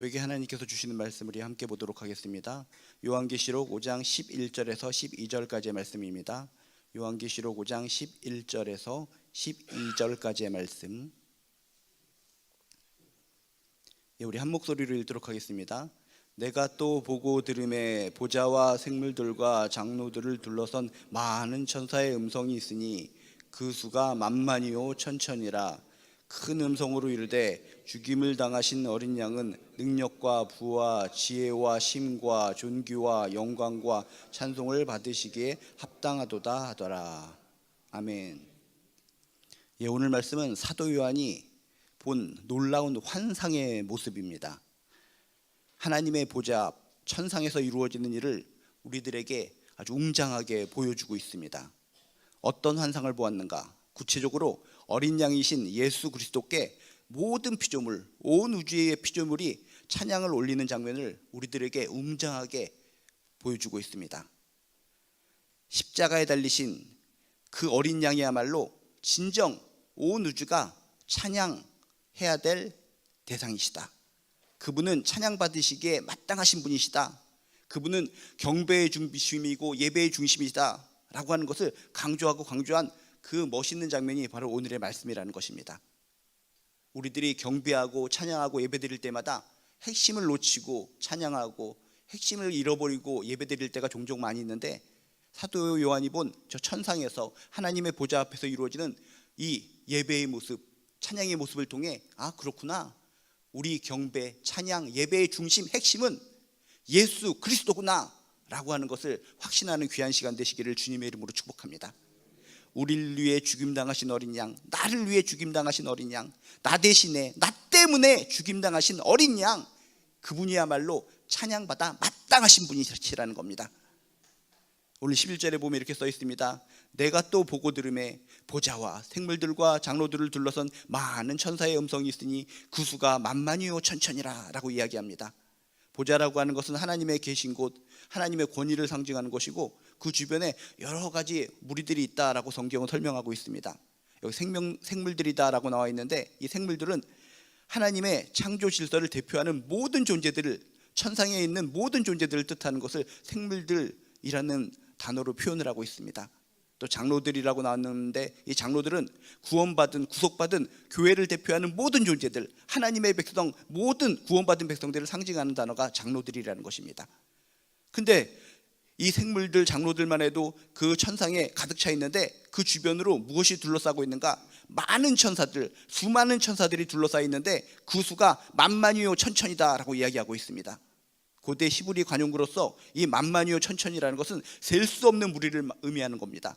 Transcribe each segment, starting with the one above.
저에게 하나님께서 주시는 말씀을 함께 보도록 하겠습니다. 요한계시록 5장 11절에서 12절까지의 말씀입니다. 요한계시록 5장 11절에서 12절까지의 말씀. 우리 한 목소리로 읽도록 하겠습니다. 내가 또 보고 들음에 보좌와 생물들과 장로들을 둘러선 많은 천사의 음성이 있으니 그 수가 만만이요 천천이라. 큰 음성으로 이르되 죽임을 당하신 어린 양은 능력과 부와 지혜와 힘과 존귀와 영광과 찬송을 받으시기에 합당하도다 하더라. 아멘. 오늘 말씀은 사도 요한이 본 놀라운 환상의 모습입니다. 하나님의 보좌 천상에서 이루어지는 일을 우리들에게 아주 웅장하게 보여주고 있습니다. 어떤 환상을 보았는가? 구체적으로 어린 양이신 예수 그리스도께 모든 피조물, 온 우주의 피조물이 찬양을 올리는 장면을 우리들에게 웅장하게 보여주고 있습니다. 십자가에 달리신 그 어린 양이야말로 진정 온 우주가 찬양해야 될 대상이시다. 그분은 찬양받으시기에 마땅하신 분이시다. 그분은 경배의 중심이고 예배의 중심이시다 라고 하는 것을 강조한 그 멋있는 장면이 바로 오늘의 말씀이라는 것입니다. 우리들이 경배하고 찬양하고 예배드릴 때마다 핵심을 놓치고 찬양하고 핵심을 잃어버리고 예배드릴 때가 종종 많이 있는데, 사도 요한이 본 저 천상에서 하나님의 보좌 앞에서 이루어지는 이 예배의 모습, 찬양의 모습을 통해 그렇구나, 우리 경배, 찬양, 예배의 중심, 핵심은 예수 그리스도구나 라고 하는 것을 확신하는 귀한 시간 되시기를 주님의 이름으로 축복합니다. 우리를 위해 죽임당하신 어린 양, 나를 위해 죽임당하신 어린 양, 나 대신에, 나 때문에 죽임당하신 어린 양, 그분이야말로 찬양받아 마땅하신 분이시라는 겁니다. 오늘 11절에 보면 이렇게 써 있습니다. 내가 또 보고 들음에 보좌와 생물들과 장로들을 둘러선 많은 천사의 음성이 있으니 그 수가 만만이요 천천이라 라고 이야기합니다. 보좌라고 하는 것은 하나님의 계신 곳, 하나님의 권위를 상징하는 것이고, 그 주변에 여러 가지 무리들이 있다라고 성경은 설명하고 있습니다. 여기 생물들이다라고 나와 있는데, 이 생물들은 하나님의 창조 질서를 대표하는 모든 존재들을, 천상에 있는 모든 존재들을 뜻하는 것을 생물들이라는 단어로 표현을 하고 있습니다. 또 장로들이라고 나왔는데, 이 장로들은 구원받은, 구속받은 교회를 대표하는 모든 존재들, 하나님의 백성, 모든 구원받은 백성들을 상징하는 단어가 장로들이라는 것입니다. 근데 이 생물들, 장로들만 해도 그 천상에 가득 차 있는데, 그 주변으로 무엇이 둘러싸고 있는가? 많은 천사들, 수많은 천사들이 둘러싸여 있는데 그 수가 만만이요 천천이다 라고 이야기하고 있습니다. 고대 히브리 관용구로서 이 만만이요 천천이라는 것은 셀 수 없는 무리를 의미하는 겁니다.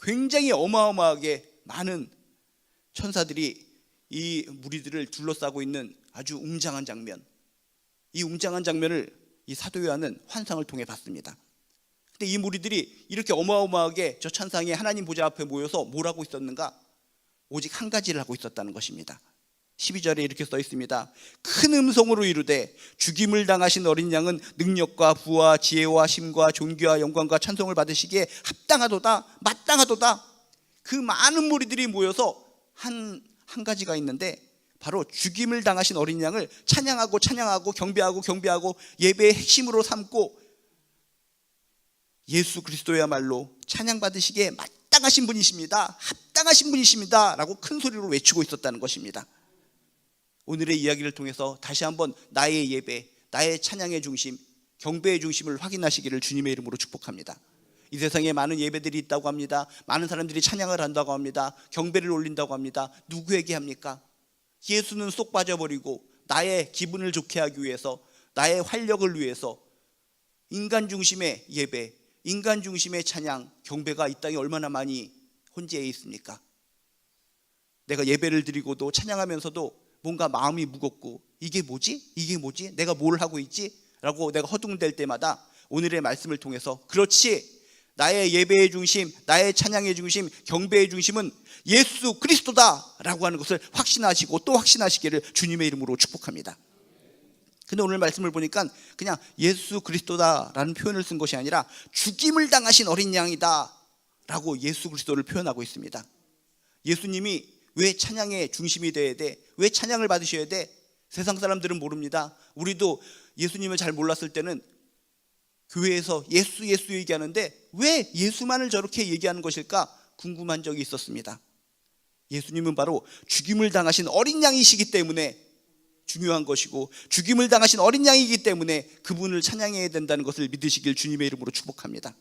굉장히 어마어마하게 많은 천사들이 이 무리들을 둘러싸고 있는 아주 웅장한 장면, 이 웅장한 장면을 이 사도 요한은 환상을 통해 봤습니다. 근데 이 무리들이 이렇게 어마어마하게 저 천상에 하나님 보좌 앞에 모여서 뭘 하고 있었는가? 오직 한 가지를 하고 있었다는 것입니다. 12절에 이렇게 써 있습니다. 큰 음성으로 이르되 죽임을 당하신 어린 양은 능력과 부와 지혜와 힘과 존귀와 영광과 찬송을 받으시기에 합당하도다, 마땅하도다. 그 많은 무리들이 모여서 한 가지가 있는데, 바로 죽임을 당하신 어린 양을 찬양하고 경배하고 예배의 핵심으로 삼고 예수 그리스도야말로 찬양받으시기에 마땅하신 분이십니다, 합당하신 분이십니다 라고 큰 소리로 외치고 있었다는 것입니다. 오늘의 이야기를 통해서 다시 한번 나의 예배, 나의 찬양의 중심, 경배의 중심을 확인하시기를 주님의 이름으로 축복합니다. 이 세상에 많은 예배들이 있다고 합니다. 많은 사람들이 찬양을 한다고 합니다. 경배를 올린다고 합니다. 누구에게 합니까? 예수는 쏙 빠져버리고 나의 기분을 좋게 하기 위해서, 나의 활력을 위해서 인간 중심의 예배, 인간 중심의 찬양, 경배가 이 땅에 얼마나 많이 혼재해 있습니까? 내가 예배를 드리고도 찬양하면서도 뭔가 마음이 무겁고 이게 뭐지? 내가 뭘 하고 있지? 라고 내가 허둥댈 때마다 오늘의 말씀을 통해서, 그렇지, 나의 예배의 중심, 나의 찬양의 중심, 경배의 중심은 예수 그리스도다 라고 하는 것을 확신하시고 또 확신하시기를 주님의 이름으로 축복합니다. 근데 오늘 말씀을 보니까 그냥 예수 그리스도다라는 표현을 쓴 것이 아니라 죽임을 당하신 어린 양이다 라고 예수 그리스도를 표현하고 있습니다. 예수님이 왜 찬양의 중심이 되어야 돼? 왜 찬양을 받으셔야 돼? 세상 사람들은 모릅니다. 우리도 예수님을 잘 몰랐을 때는 교회에서 예수 예수 얘기하는데 왜 예수만을 저렇게 얘기하는 것일까 궁금한 적이 있었습니다. 예수님은 바로 죽임을 당하신 어린 양이시기 때문에 중요한 것이고, 죽임을 당하신 어린 양이기 때문에 그분을 찬양해야 된다는 것을 믿으시길 주님의 이름으로 축복합니다.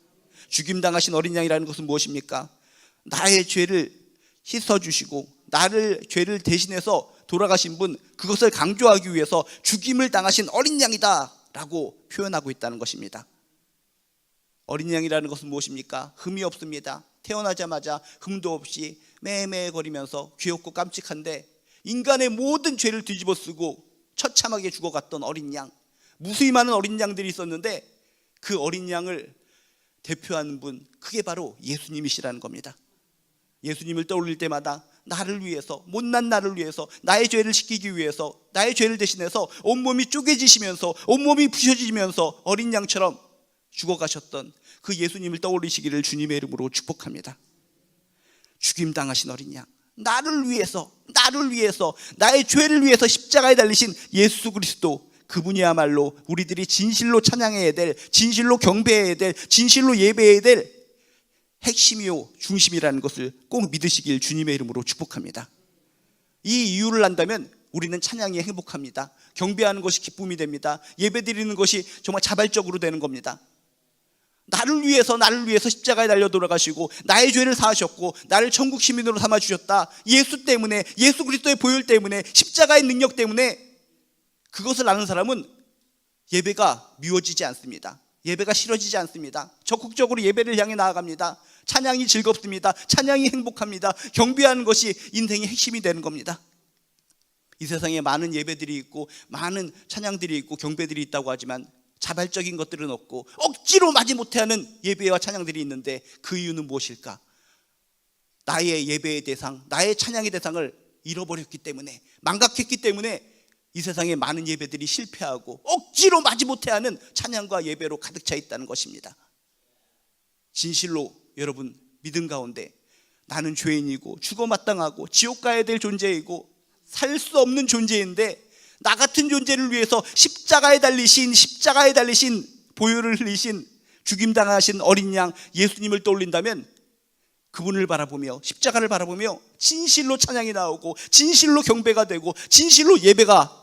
죽임 당하신 어린 양이라는 것은 무엇입니까? 나의 죄를 씻어주시고 나를 죄를 대신해서 돌아가신 분, 그것을 강조하기 위해서 죽임을 당하신 어린 양이다 라고 표현하고 있다는 것입니다. 어린 양이라는 것은 무엇입니까? 흠이 없습니다. 태어나자마자 흠도 없이 매매거리면서 귀엽고 깜찍한데 인간의 모든 죄를 뒤집어 쓰고 처참하게 죽어갔던 어린 양, 무수히 많은 어린 양들이 있었는데 그 어린 양을 대표하는 분, 그게 바로 예수님이시라는 겁니다. 예수님을 떠올릴 때마다 나를 위해서, 못난 나를 위해서, 나의 죄를 씻기기 위해서, 나의 죄를 대신해서 온몸이 쪼개지시면서 온몸이 부셔지면서 어린 양처럼 죽어가셨던 그 예수님을 떠올리시기를 주님의 이름으로 축복합니다. 죽임당하신 어린 양, 나를 위해서 나의 죄를 위해서 십자가에 달리신 예수 그리스도, 그분이야말로 우리들이 진실로 찬양해야 될, 진실로 경배해야 될, 진실로 예배해야 될 핵심이요 중심이라는 것을 꼭 믿으시길 주님의 이름으로 축복합니다. 이 이유를 안다면 우리는 찬양이 행복합니다. 경배하는 것이 기쁨이 됩니다. 예배드리는 것이 정말 자발적으로 되는 겁니다. 나를 위해서 십자가에 달려 돌아가시고 나의 죄를 사하셨고 나를 천국 시민으로 삼아주셨다. 예수 때문에, 예수 그리스도의 보혈 때문에, 십자가의 능력 때문에, 그것을 아는 사람은 예배가 미워지지 않습니다. 예배가 싫어지지 않습니다. 적극적으로 예배를 향해 나아갑니다. 찬양이 즐겁습니다. 찬양이 행복합니다. 경배하는 것이 인생의 핵심이 되는 겁니다. 이 세상에 많은 예배들이 있고 많은 찬양들이 있고 경배들이 있다고 하지만 자발적인 것들은 없고 억지로 마지못해 하는 예배와 찬양들이 있는데 그 이유는 무엇일까? 나의 예배의 대상, 나의 찬양의 대상을 잃어버렸기 때문에, 망각했기 때문에 이 세상에 많은 예배들이 실패하고 억지로 마지못해 하는 찬양과 예배로 가득 차 있다는 것입니다. 진실로 여러분 믿음 가운데 나는 죄인이고 죽어 마땅하고 지옥 가야 될 존재이고 살 수 없는 존재인데 나 같은 존재를 위해서 십자가에 달리신 보혈을 흘리신 죽임당하신 어린 양 예수님을 떠올린다면 그분을 바라보며, 십자가를 바라보며 진실로 찬양이 나오고 진실로 경배가 되고 진실로 예배가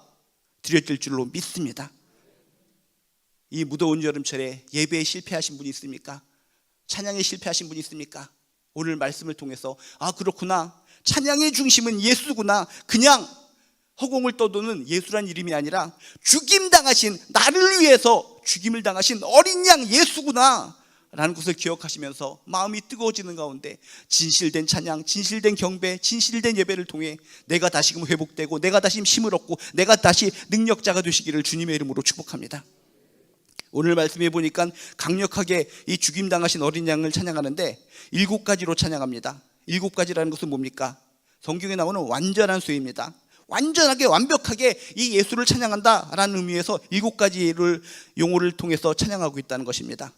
드려질 줄로 믿습니다. 이 무더운 여름철에 예배에 실패하신 분이 있습니까? 찬양에 실패하신 분이 있습니까? 오늘 말씀을 통해서 그렇구나, 찬양의 중심은 예수구나, 그냥 허공을 떠도는 예수란 이름이 아니라 죽임당하신, 나를 위해서 죽임을 당하신 어린 양 예수구나 라는 것을 기억하시면서 마음이 뜨거워지는 가운데 진실된 찬양, 진실된 경배, 진실된 예배를 통해 내가 다시금 회복되고 내가 다시 힘을 얻고 내가 다시 능력자가 되시기를 주님의 이름으로 축복합니다. 오늘 말씀해 보니까 강력하게 이 죽임당하신 어린 양을 찬양하는데 7가지로 찬양합니다. 7가지라는 것은 뭡니까? 성경에 나오는 완전한 수입니다. 완전하게, 완벽하게 이 예수를 찬양한다라는 의미에서 7가지를 용어를 통해서 찬양하고 있다는 것입니다.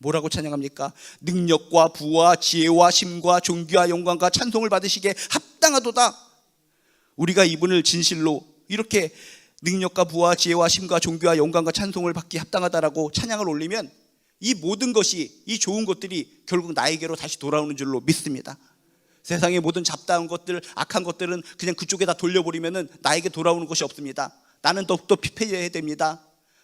뭐라고 찬양합니까? 능력과 부와 지혜와 힘과 존귀와 영광과 찬송을 받으시기에 합당하도다. 우리가 이분을 진실로 이렇게 능력과 부와 지혜와 힘과 존귀와 영광과 찬송을 받기에 합당하다라고 찬양을 올리면 이 모든 것이, 이 좋은 것들이 결국 나에게로 다시 돌아오는 줄로 믿습니다. 세상의 모든 잡다한 것들, 악한 것들은 그냥 그쪽에다 돌려버리면 나에게 돌아오는 것이 없습니다. 나는 더욱더 피폐해야 됩니다.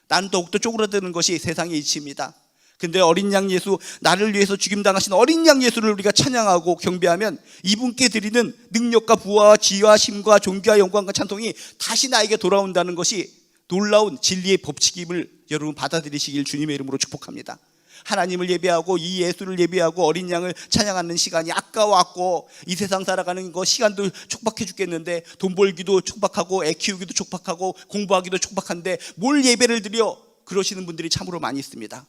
나는 더욱더 쪼그라드는 것이 세상의 이치입니다. 근데 어린 양 예수, 나를 위해서 죽임당하신 어린 양 예수를 우리가 찬양하고 경배하면 이분께 드리는 능력과 부와 지혜와 힘과 존귀와 영광과 찬송이 다시 나에게 돌아온다는 것이 놀라운 진리의 법칙임을 여러분 받아들이시길 주님의 이름으로 축복합니다. 하나님을 예배하고 이 예수를 예배하고 어린 양을 찬양하는 시간이 아까웠고 이 세상 살아가는 거 시간도 촉박해 죽겠는데 돈 벌기도 촉박하고 애 키우기도 촉박하고 공부하기도 촉박한데 뭘 예배를 드려? 그러시는 분들이 참으로 많이 있습니다.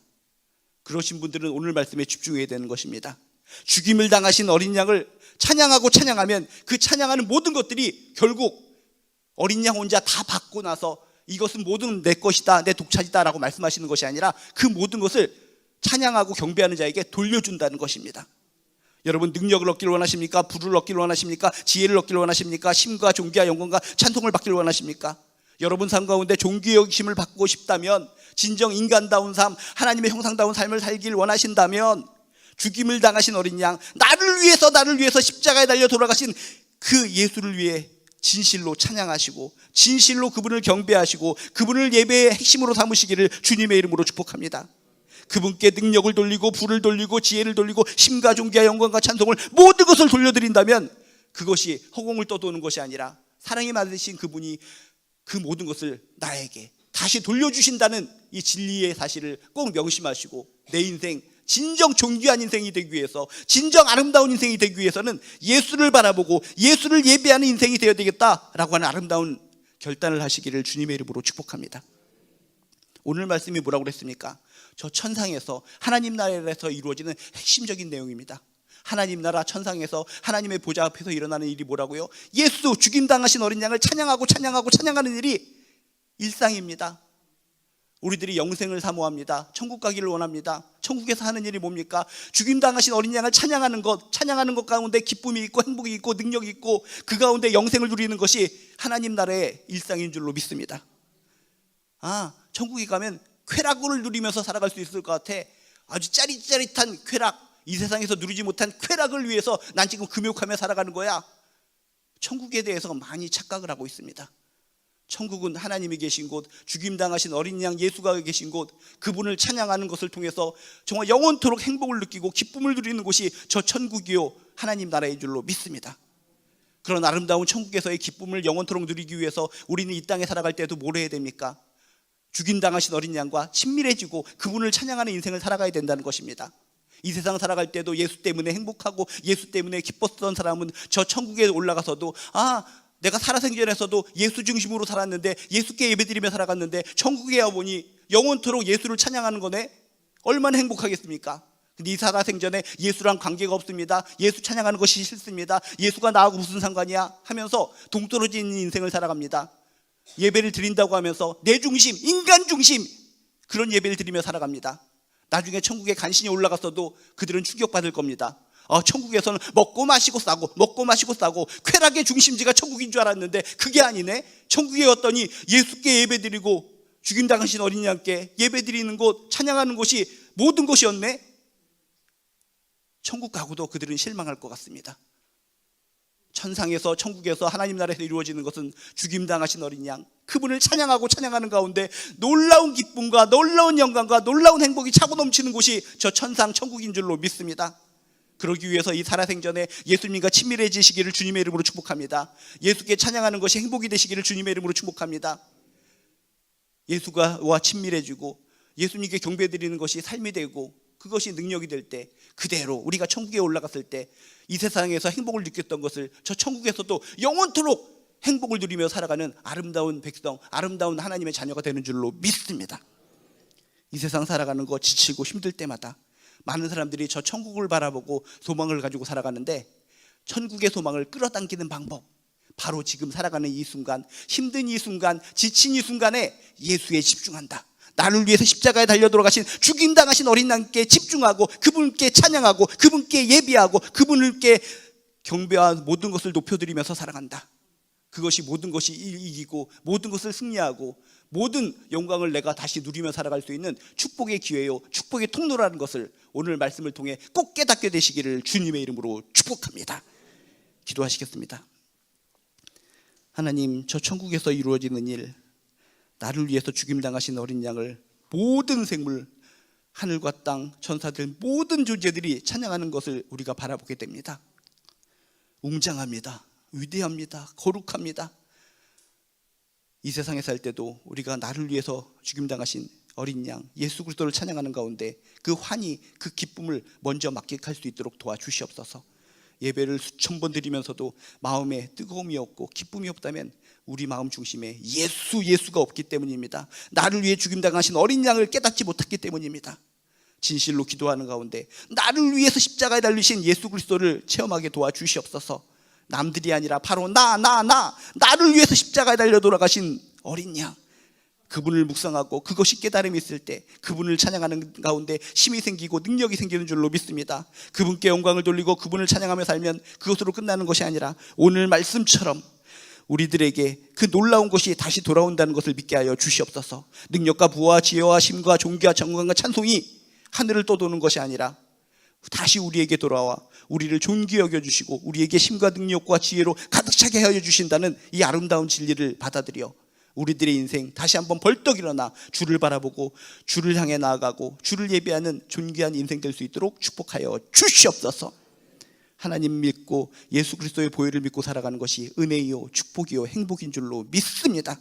그러신 분들은 오늘 말씀에 집중해야 되는 것입니다. 죽임을 당하신 어린 양을 찬양하고 찬양하면 그 찬양하는 모든 것들이 결국 어린 양 혼자 다 받고 나서 이것은 모든 내 것이다, 내 독차지다 라고 말씀하시는 것이 아니라 그 모든 것을 찬양하고 경배하는 자에게 돌려준다는 것입니다. 여러분 능력을 얻기를 원하십니까? 부를 얻기를 원하십니까? 지혜를 얻기를 원하십니까? 힘과 존귀와 영광과 찬송을 받기를 원하십니까? 여러분 삶 가운데 존귀의 여김을 받고 싶다면, 진정 인간다운 삶, 하나님의 형상다운 삶을 살길 원하신다면, 죽임을 당하신 어린 양, 나를 위해서 십자가에 달려 돌아가신 그 예수를 위해 진실로 찬양하시고 진실로 그분을 경배하시고 그분을 예배의 핵심으로 삼으시기를 주님의 이름으로 축복합니다. 그분께 능력을 돌리고 불을 돌리고 지혜를 돌리고 심과 존귀와 영광과 찬송을 모든 것을 돌려드린다면 그것이 허공을 떠도는 것이 아니라 사랑이 많으신 그분이 그 모든 것을 나에게 다시 돌려주신다는 이 진리의 사실을 꼭 명심하시고, 내 인생 진정 존귀한 인생이 되기 위해서, 진정 아름다운 인생이 되기 위해서는 예수를 바라보고 예수를 예배하는 인생이 되어야 되겠다라고 하는 아름다운 결단을 하시기를 주님의 이름으로 축복합니다. 오늘 말씀이 뭐라고 그랬습니까? 저 천상에서 하나님 나라에서 이루어지는 핵심적인 내용입니다. 하나님 나라 천상에서 하나님의 보좌 앞에서 일어나는 일이 뭐라고요? 예수 죽임당하신 어린 양을 찬양하는 일이 일상입니다. 우리들이 영생을 사모합니다. 천국 가기를 원합니다. 천국에서 하는 일이 뭡니까? 죽임당하신 어린 양을 찬양하는 것 가운데 기쁨이 있고 행복이 있고 능력이 있고 그 가운데 영생을 누리는 것이 하나님 나라의 일상인 줄로 믿습니다. 천국에 가면 쾌락을 누리면서 살아갈 수 있을 것 같아. 아주 짜릿짜릿한 쾌락, 이 세상에서 누리지 못한 쾌락을 위해서 난 지금 금욕하며 살아가는 거야. 천국에 대해서 많이 착각을 하고 있습니다. 천국은 하나님이 계신 곳, 죽임당하신 어린 양 예수가 계신 곳, 그분을 찬양하는 것을 통해서 정말 영원토록 행복을 느끼고 기쁨을 누리는 곳이 저 천국이요 하나님 나라인 줄로 믿습니다. 그런 아름다운 천국에서의 기쁨을 영원토록 누리기 위해서 우리는 이 땅에 살아갈 때도 뭘 해야 됩니까? 죽임당하신 어린 양과 친밀해지고 그분을 찬양하는 인생을 살아가야 된다는 것입니다. 이 세상 살아갈 때도 예수 때문에 행복하고 예수 때문에 기뻤던 사람은 저 천국에 올라가서도 내가 살아생전에서도 예수 중심으로 살았는데, 예수께 예배드리며 살아갔는데 천국에 와보니 영원토록 예수를 찬양하는 거네? 얼마나 행복하겠습니까? 근데 이 살아생전에 예수랑 관계가 없습니다. 예수 찬양하는 것이 싫습니다. 예수가 나하고 무슨 상관이야? 하면서 동떨어진 인생을 살아갑니다. 예배를 드린다고 하면서 내 중심, 인간 중심, 그런 예배를 드리며 살아갑니다. 나중에 천국에 간신히 올라갔어도 그들은 충격받을 겁니다. 천국에서는 먹고 마시고 싸고 쾌락의 중심지가 천국인 줄 알았는데 그게 아니네. 천국에 왔더니 예수께 예배드리고 죽임당하신 어린 양께 예배드리는 곳, 찬양하는 곳이 모든 것이었네. 천국 가고도 그들은 실망할 것 같습니다. 천상에서 천국에서 하나님 나라에서 이루어지는 것은 죽임당하신 어린 양, 그분을 찬양하는 가운데 놀라운 기쁨과 놀라운 영광과 놀라운 행복이 차고 넘치는 곳이 저 천상 천국인 줄로 믿습니다. 그러기 위해서 이 살아생전에 예수님과 친밀해지시기를 주님의 이름으로 축복합니다. 예수께 찬양하는 것이 행복이 되시기를 주님의 이름으로 축복합니다. 예수와 친밀해지고 예수님께 경배드리는 것이 삶이 되고 그것이 능력이 될 때, 그대로 우리가 천국에 올라갔을 때 이 세상에서 행복을 느꼈던 것을 저 천국에서도 영원토록 행복을 누리며 살아가는 아름다운 백성, 아름다운 하나님의 자녀가 되는 줄로 믿습니다. 이 세상 살아가는 거 지치고 힘들 때마다 많은 사람들이 저 천국을 바라보고 소망을 가지고 살아가는데, 천국의 소망을 끌어당기는 방법, 바로 지금 살아가는 이 순간, 힘든 이 순간, 지친 이 순간에 예수에 집중한다. 나를 위해서 십자가에 달려 돌아가신 죽임당하신 어린 양께 집중하고 그분께 찬양하고 그분께 예비하고 그분께 경배와 모든 것을 높여드리면서 살아간다. 그것이 모든 것이 이기고 모든 것을 승리하고 모든 영광을 내가 다시 누리며 살아갈 수 있는 축복의 기회요, 축복의 통로라는 것을 오늘 말씀을 통해 꼭 깨닫게 되시기를 주님의 이름으로 축복합니다. 기도하시겠습니다. 하나님, 저 천국에서 이루어지는 일, 나를 위해서 죽임당하신 어린 양을 모든 생물, 하늘과 땅, 천사들, 모든 존재들이 찬양하는 것을 우리가 바라보게 됩니다. 웅장합니다. 위대합니다. 거룩합니다. 이 세상에 살 때도 우리가 나를 위해서 죽임당하신 어린 양 예수 그리스도를 찬양하는 가운데 그 환희, 그 기쁨을 먼저 만끽할 수 있도록 도와주시옵소서. 예배를 수천 번 드리면서도 마음에 뜨거움이 없고 기쁨이 없다면 우리 마음 중심에 예수가 없기 때문입니다. 나를 위해 죽임당하신 어린 양을 깨닫지 못했기 때문입니다. 진실로 기도하는 가운데 나를 위해서 십자가에 달리신 예수 그리스도를 체험하게 도와주시옵소서. 남들이 아니라 바로 나를 위해서 십자가에 달려 돌아가신 어린 양, 그분을 묵상하고 그것이 깨달음이 있을 때 그분을 찬양하는 가운데 힘이 생기고 능력이 생기는 줄로 믿습니다. 그분께 영광을 돌리고 그분을 찬양하며 살면 그것으로 끝나는 것이 아니라 오늘 말씀처럼 우리들에게 그 놀라운 것이 다시 돌아온다는 것을 믿게 하여 주시옵소서. 능력과 부와 지혜와 힘과 존귀와 정광과 찬송이 하늘을 떠도는 것이 아니라 다시 우리에게 돌아와 우리를 존귀 여겨주시고 우리에게 힘과 능력과 지혜로 가득 차게 하여 주신다는 이 아름다운 진리를 받아들여 우리들의 인생 다시 한번 벌떡 일어나 주를 바라보고 주를 향해 나아가고 주를 예배하는 존귀한 인생 될 수 있도록 축복하여 주시옵소서. 하나님 믿고 예수 그리스도의 보혈을 믿고 살아가는 것이 은혜이요 축복이요 행복인 줄로 믿습니다.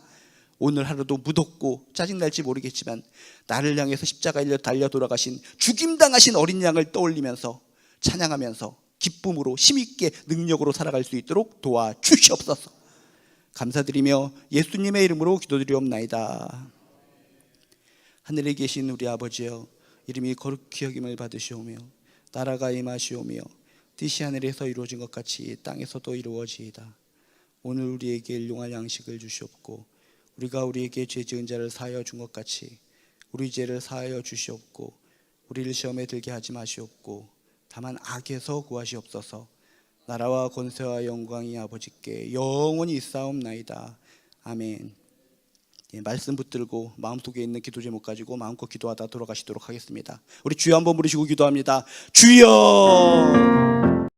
오늘 하루도 무덥고 짜증날지 모르겠지만 나를 향해서 십자가에 달려 돌아가신 죽임당하신 어린 양을 떠올리면서 찬양하면서 기쁨으로 힘있게 능력으로 살아갈 수 있도록 도와주시옵소서. 감사드리며 예수님의 이름으로 기도드리옵나이다. 하늘에 계신 우리 아버지여, 이름이 거룩히 여김을 받으시오며 나라가 임하시오며 뜻이 하늘에서 이루어진 것 같이 땅에서도 이루어지이다. 오늘 우리에게 일용할 양식을 주시옵고 우리가 우리에게 죄 지은 자를 사하여 준 것 같이 우리 죄를 사하여 주시옵고 우리를 시험에 들게 하지 마시옵고 다만 악에서 구하시옵소서. 나라와 권세와 영광이 아버지께 영원히 있사옵나이다. 아멘. 말씀 붙들고 마음속에 있는 기도 제목 가지고 마음껏 기도하다 돌아가시도록 하겠습니다. 우리 주여 한번 부르시고 기도합니다. 주여.